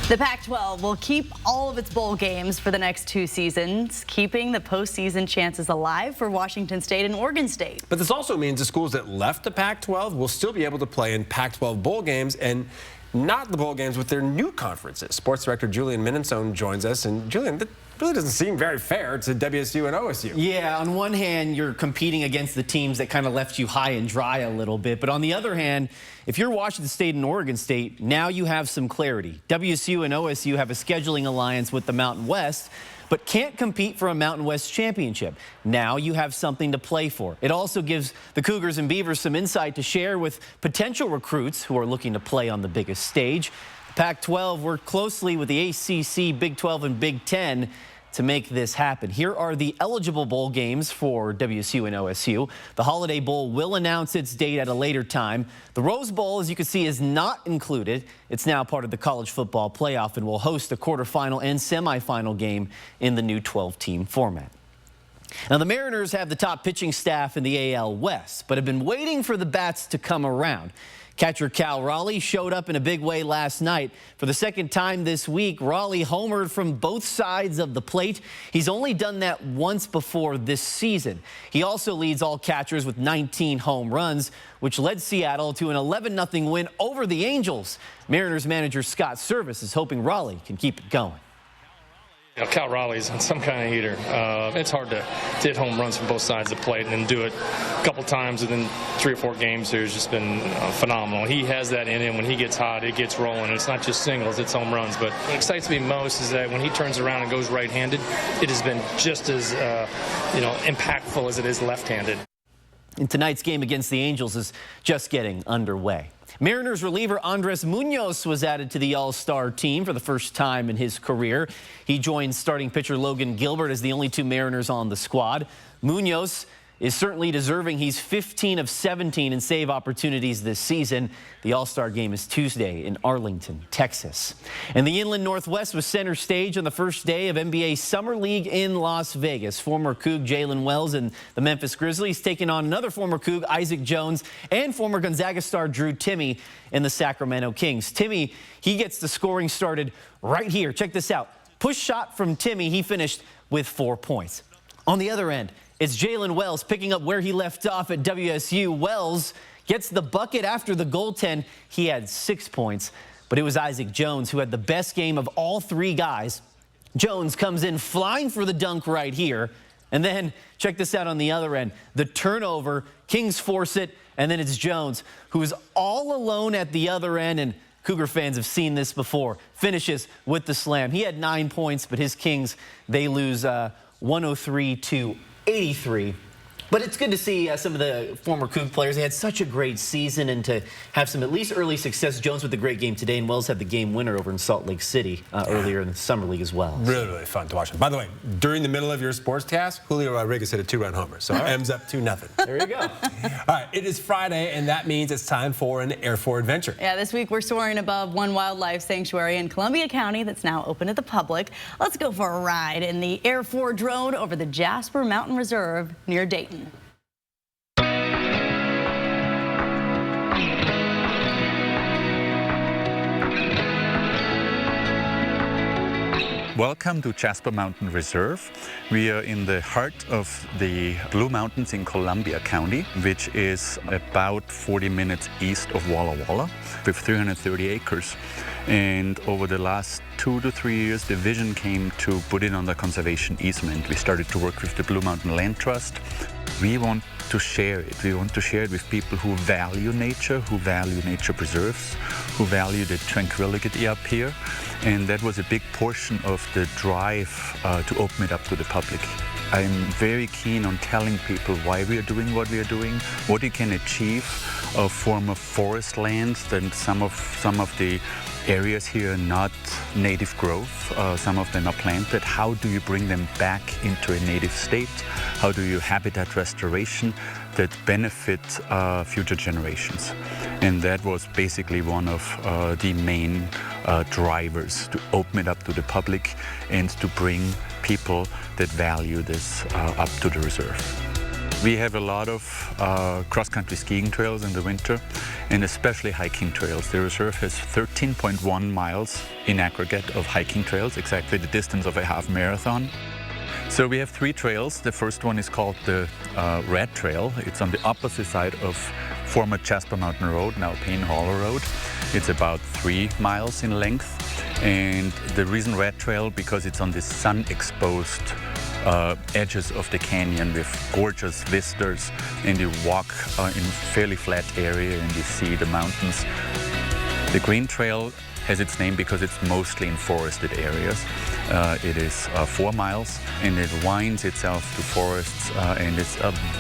The Pac-12 will keep all of its bowl games for the next 2 seasons, keeping the postseason chances alive for Washington State and Oregon State. But this also means the schools that left the Pac-12 will still be able to play in Pac-12 bowl games and not the bowl games with their new conferences. Sports director Julian Minnesone joins us. And Julian, that really doesn't seem very fair to WSU and OSU. Yeah, on one hand, you're competing against the teams that kind of left you high and dry a little bit. But on the other hand, if you're Washington State and Oregon State, now you have some clarity. WSU and OSU have a scheduling alliance with the Mountain West, but can't compete for a Mountain West championship. Now you have something to play for. It also gives the Cougars and Beavers some insight to share with potential recruits who are looking to play on the biggest stage. The Pac-12 worked closely with the ACC, Big 12, and Big 10 to make this happen. Here are the eligible bowl games for WSU and OSU. The Holiday Bowl will announce its date at a later time. The Rose Bowl, as you can see, is not included. It's now part of the college football playoff and will host a quarterfinal and semifinal game in the new 12-team format. Now, the Mariners have the top pitching staff in the AL West, but have been waiting for the bats to come around. Catcher Cal Raleigh showed up in a big way last night. For the second time this week, Raleigh homered from both sides of the plate. He's only done that once before this season. He also leads all catchers with 19 home runs, which led Seattle to an 11-0 win over the Angels. Mariners manager Scott Service is hoping Raleigh can keep it going. You know, Cal Raleigh's some kind of heater. It's hard to hit home runs from both sides of the plate and then do it couple times within 3 or 4 games here has just been phenomenal. He has that in him. When he gets hot, it gets rolling. It's not just singles, it's home runs. But what excites me most is that when he turns around and goes right-handed, it has been just as impactful as it is left-handed. And tonight's game against the Angels is just getting underway. Mariners reliever Andres Munoz was added to the All-Star team for the first time in his career. He joined starting pitcher Logan Gilbert as the only 2 Mariners on the squad. Munoz is certainly deserving. He's 15 of 17 in save opportunities this season. The All-Star game is Tuesday in Arlington, Texas. And the Inland Northwest was center stage on the first day of NBA Summer League in Las Vegas. Former Coug Jalen Wells and the Memphis Grizzlies taking on another former Coug, Isaac Jones, and former Gonzaga star Drew Timme and the Sacramento Kings. Timme, he gets the scoring started right here. Check this out. Push shot from Timme. He finished with 4 points. On the other end, it's Jalen Wells picking up where he left off at WSU. Wells gets the bucket after the goaltend. He had 6 points, but it was Isaac Jones who had the best game of all 3 guys. Jones comes in flying for the dunk right here. And then check this out on the other end. The turnover, Kings force it, and then it's Jones who is all alone at the other end. And Cougar fans have seen this before. Finishes with the slam. He had 9 points, but his Kings, they lose 103-83. But it's good to see some of the former Coug players. They had such a great season, and to have some at least early success. Jones with a great game today, and Wells had the game winner over in Salt Lake City earlier in the Summer League as well. Really, really fun to watch. By the way, during the middle of your sportscast, Julio Rodriguez hit a 2-run homer, so M's up 2-0. There you go. All right, it is Friday, and that means it's time for an Air 4 adventure. Yeah, this week we're soaring above one wildlife sanctuary in Columbia County that's now open to the public. Let's go for a ride in the Air 4 drone over the Jasper Mountain Reserve near Dayton. Welcome to Jasper Mountain Reserve. We are in the heart of the Blue Mountains in Columbia County, which is about 40 minutes east of Walla Walla, with 330 acres. And over the last 2 to 3 years, the vision came to put it on the conservation easement. We started to work with the Blue Mountain Land Trust. We want to share it. We want to share it with people who value nature preserves, who value the tranquility up here. And that was a big portion of the drive to open it up to the public. I'm very keen on telling people why we are doing what we are doing, what you can achieve of former forest lands, and some of the areas here are not native growth. Some of them are planted. How do you bring them back into a native state? How do you habitat restoration that benefit future generations? And that was basically one of the main drivers to open it up to the public and to bring people that value this up to the reserve. We have a lot of cross-country skiing trails in the winter, and especially hiking trails. The reserve has 13.1 miles in aggregate of hiking trails, exactly the distance of a half marathon. So we have 3 trails. The first one is called the Red Trail. It's on the opposite side of former Jasper Mountain Road, now Payne Hollow Road. It's about 3 miles in length. And the reason Red Trail, because it's on the sun-exposed edges of the canyon with gorgeous vistas, and you walk in fairly flat area and you see the mountains. The Green Trail has its name because it's mostly in forested areas. It is 4 miles, and it winds itself to forests, and it's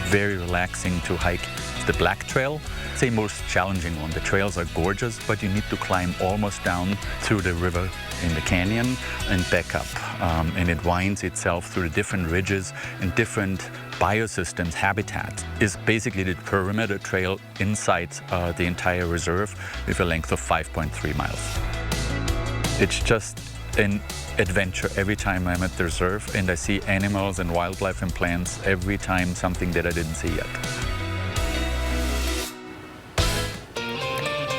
very relaxing to hike. It's the Black Trail. It's the most challenging one. The trails are gorgeous, but you need to climb almost down through the river in the canyon and back up. And it winds itself through the different ridges and different biosystems. Habitat is basically the perimeter trail inside the entire reserve with a length of 5.3 miles. It's just an adventure every time I'm at the reserve, and I see animals and wildlife and plants every time, something that I didn't see yet.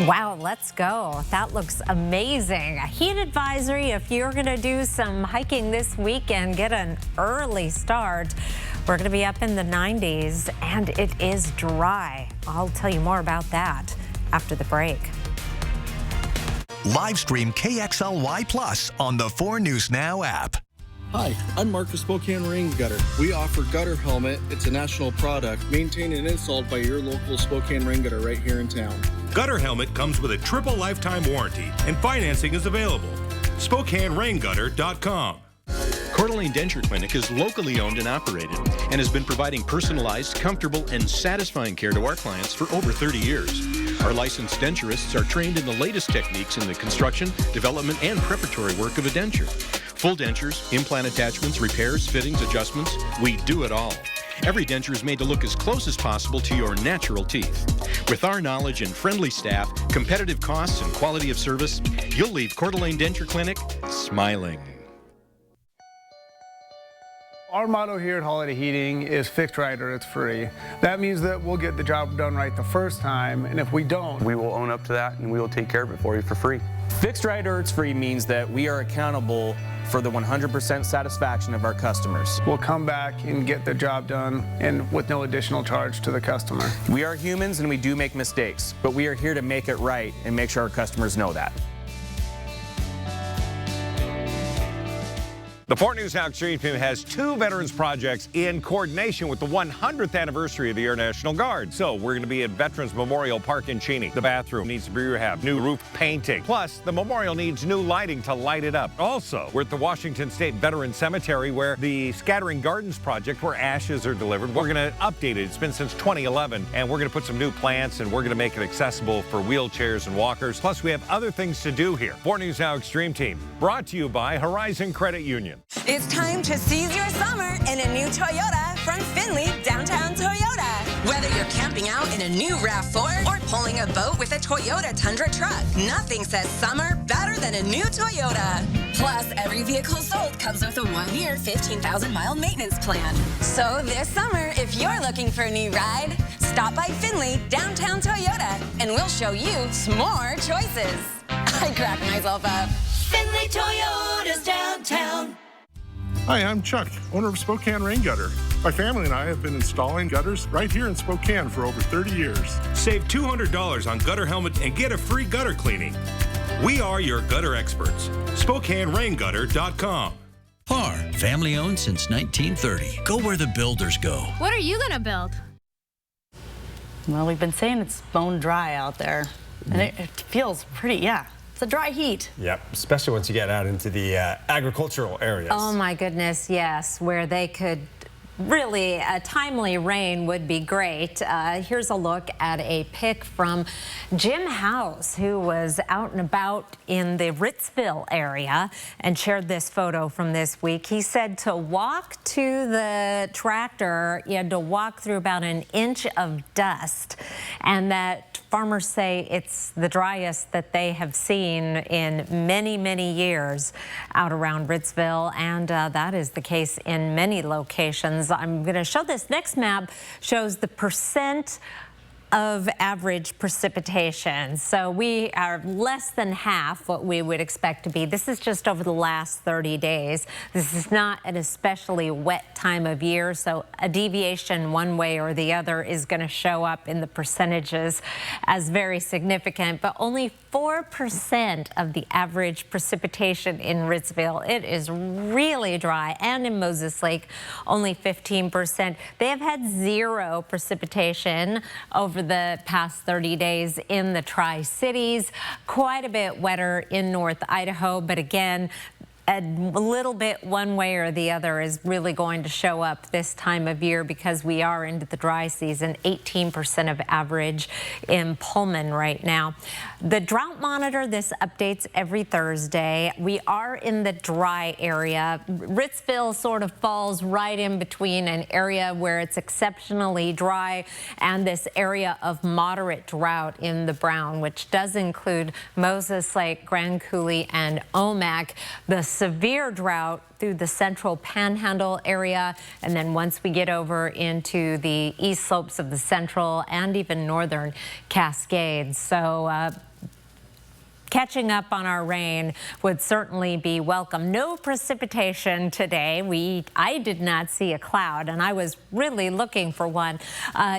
Wow, let's go. That looks amazing. A heat advisory if you're going to do some hiking this weekend, get an early start. We're going to be up in the 90s, and it is dry. I'll tell you more about that after the break. Live stream KXLY Plus on the 4 News Now app. Hi, I'm Mark with Spokane Rain Gutter. We offer Gutter Helmet. It's a national product, maintained and installed by your local Spokane Rain Gutter right here in town. Gutter Helmet comes with a triple lifetime warranty and financing is available. SpokaneRainGutter.com. Coeur d'Alene Denture Clinic is locally owned and operated and has been providing personalized, comfortable, and satisfying care to our clients for over 30 years. Our licensed denturists are trained in the latest techniques in the construction, development, and preparatory work of a denture. Full dentures, implant attachments, repairs, fittings, adjustments, we do it all. Every denture is made to look as close as possible to your natural teeth. With our knowledge and friendly staff, competitive costs, and quality of service, you'll leave Coeur d'Alene Denture Clinic smiling. Our motto here at Holiday Heating is fixed right or it's free. That means that we'll get the job done right the first time, and if we don't, we will own up to that and we will take care of it for you for free. Fixed right or it's free means that we are accountable for the 100% satisfaction of our customers. we'll come back and get the job done and with no additional charge to the customer. We are humans and we do make mistakes, but we are here to make it right and make sure our customers know that. The Fort News Now Extreme Team has 2 veterans projects in coordination with the 100th anniversary of the Air National Guard. So we're going to be at Veterans Memorial Park in Cheney. The bathroom needs to be rehabbed, new roof painting. Plus, the memorial needs new lighting to light it up. Also, we're at the Washington State Veterans Cemetery where the Scattering Gardens project, where ashes are delivered. We're going to update it. It's been since 2011, and we're going to put some new plants, and we're going to make it accessible for wheelchairs and walkers. Plus, we have other things to do here. Fort News Now Extreme Team, brought to you by Horizon Credit Union. It's time to seize your summer in a new Toyota from Findlay Downtown Toyota. Whether you're camping out in a new RAV4 or pulling a boat with a Toyota Tundra truck, nothing says summer better than a new Toyota. Plus, every vehicle sold comes with a 1-year, 15,000-mile maintenance plan. So this summer, if you're looking for a new ride, stop by Findlay Downtown Toyota and we'll show you some more choices. I crack myself up. Findlay Toyota's downtown. Hi, I'm Chuck, owner of Spokane Rain Gutter. My family and I have been installing gutters right here in Spokane for over 30 years. Save $200 on gutter helmet and get a free gutter cleaning. We are your gutter experts. SpokaneRainGutter.com. PAR, family owned since 1930. Go where the builders go. What are you gonna build? Well, we've been saying it's bone dry out there, and it feels pretty, yeah. It's a dry heat. Yep, especially once you get out into the agricultural areas. Oh my goodness, yes, where they could really, a timely rain would be great. Here's a look at a pic from Jim House, who was out and about in the Ritzville area and shared this photo from this week. He said to walk to the tractor, you had to walk through about an inch of dust, and that farmers say it's the driest that they have seen in many, many years out around Ritzville, and that is the case in many locations. I'm going to show this next map, shows the percent of average precipitation. So we are less than half what we would expect to be. This is just over the last 30 days. This is not an especially wet time of year, so a deviation one way or the other is going to show up in the percentages as very significant, but only 4% of the average precipitation in Ritzville. It is really dry, and in Moses Lake, only 15%. They have had 0 precipitation over the past 30 days in the Tri-Cities. Quite a bit wetter in North Idaho, but again, a little bit one way or the other is really going to show up this time of year because we are into the dry season. 18% of average in Pullman right now. The drought monitor, this updates every Thursday. We are in the dry area. Ritzville sort of falls right in between an area where it's exceptionally dry and this area of moderate drought in the brown, which does include Moses Lake, Grand Coulee, and Omak. The severe drought through the central panhandle area, and then once we get over into the east slopes of the central and even northern Cascades. So catching up on our rain would certainly be welcome. No precipitation today. I did not see a cloud, and I was really looking for one.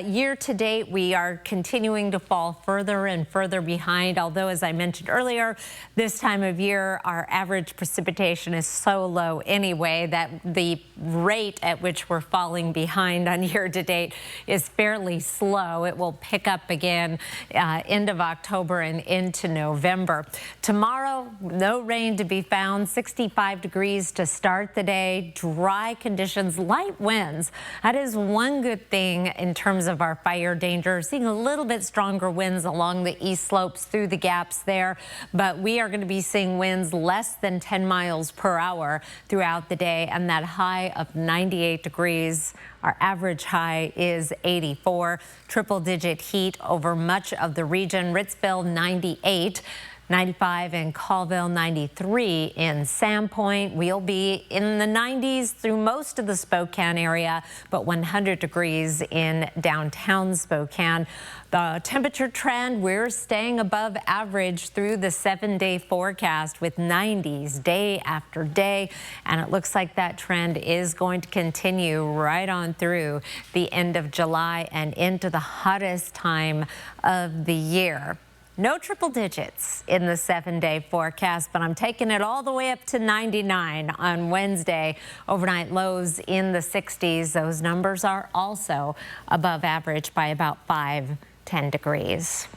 Year to date, we are continuing to fall further and further behind, although, as I mentioned earlier, this time of year, our average precipitation is so low anyway that the rate at which we're falling behind on year to date is fairly slow. It will pick up again end of October and into November. Tomorrow, no rain to be found, 65 degrees to start the day, dry conditions, light winds. That is one good thing in terms of our fire danger. Seeing a little bit stronger winds along the east slopes through the gaps there, but we are going to be seeing winds less than 10 miles per hour throughout the day, and that high of 98 degrees. Our average high is 84. Triple-digit heat over much of the region. Ritzville 98. 95 in Colville, 93 in Sandpoint. We'll be in the 90s through most of the Spokane area, but 100 degrees in downtown Spokane. The temperature trend, we're staying above average through the 7-day forecast with 90s day after day. And it looks like that trend is going to continue right on through the end of July and into the hottest time of the year. No triple digits in the 7-day forecast, but I'm taking it all the way up to 99 on Wednesday. Overnight lows in the 60s. Those numbers are also above average by about 5-10 degrees.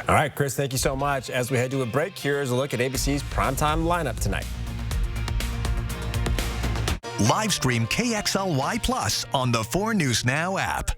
All right, Chris, thank you so much. As we head to a break, here's a look at ABC's primetime lineup tonight. Live stream KXLY Plus on the 4 News Now app.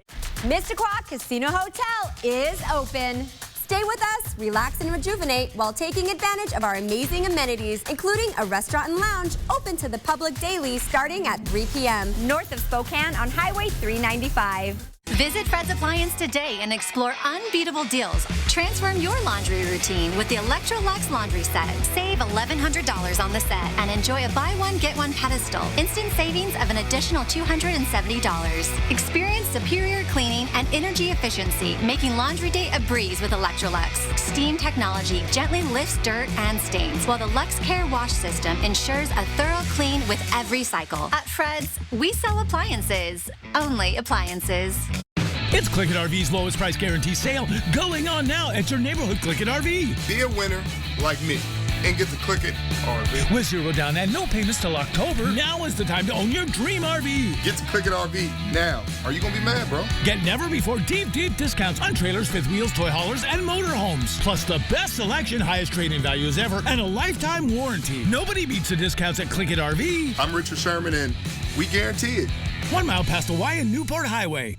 Mystic Casino Hotel is open. Stay with us, relax and rejuvenate while taking advantage of our amazing amenities, including a restaurant and lounge open to the public daily starting at 3 p.m. north of Spokane on Highway 395. Visit Fred's Appliance today and explore unbeatable deals. Transform your laundry routine with the Electrolux laundry set. Save $1,100 on the set and enjoy a buy one, get one pedestal. Instant savings of an additional $270. Experience superior cleaning and energy efficiency, making laundry day a breeze with Electrolux. Steam technology gently lifts dirt and stains, while the Lux Care wash system ensures a thorough clean with every cycle. At Fred's, we sell appliances. Only appliances. It's Click It RV's lowest price guarantee sale going on now at your neighborhood Click It RV. Be a winner like me and get the Click It RV. With 0 down and no payments till October, now is the time to own your dream RV. Get the Click It RV now. Are you going to be mad, bro? Get never before deep discounts on trailers, fifth wheels, toy haulers, and motorhomes. Plus the best selection, highest trade-in values ever, and a lifetime warranty. Nobody beats the discounts at Click It RV. I'm Richard Sherman, and we guarantee it. 1 mile past the Y and Newport Highway.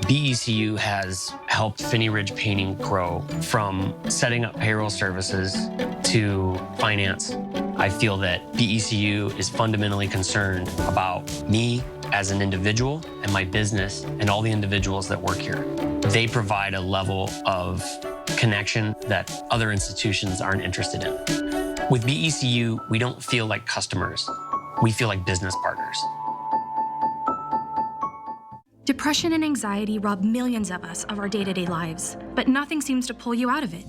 BECU has helped Finney Ridge Painting grow from setting up payroll services to finance. I feel that BECU is fundamentally concerned about me as an individual and my business and all the individuals that work here. They provide a level of connection that other institutions aren't interested in. With BECU, we don't feel like customers. We feel like business partners. Depression and anxiety rob millions of us of our day-to-day lives, but nothing seems to pull you out of it.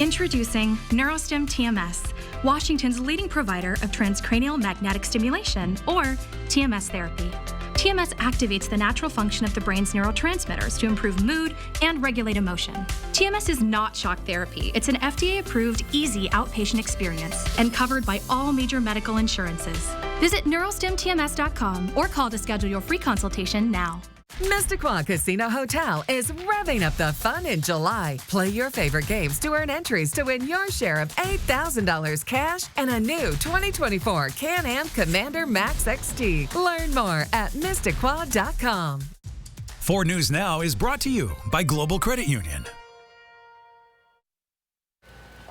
Introducing NeuroStim TMS, Washington's leading provider of transcranial magnetic stimulation, or TMS therapy. TMS activates the natural function of the brain's neurotransmitters to improve mood and regulate emotion. TMS is not shock therapy. It's an FDA-approved, easy outpatient experience and covered by all major medical insurances. Visit neurostimtms.com or call to schedule your free consultation now. Mystic Casino Hotel is revving up the fun in July. Play your favorite games to earn entries to win your share of $8,000 cash and a new 2024 Can-Am Commander Max XT. Learn more at mysticquad.com. 4 News Now is brought to you by Global Credit Union.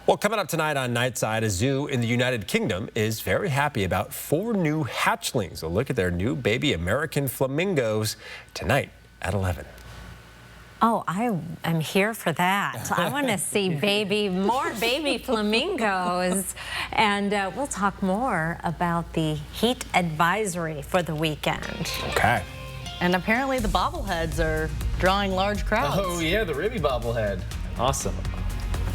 Well, coming up tonight on Nightside, a zoo in the United Kingdom is very happy about 4 new hatchlings. A look at their new baby American flamingos tonight at 11. Oh, I am here for that. I want to see more baby flamingos. And we'll talk more about the heat advisory for the weekend. Okay. And apparently the bobbleheads are drawing large crowds. Oh, yeah, the Ribby bobblehead. Awesome.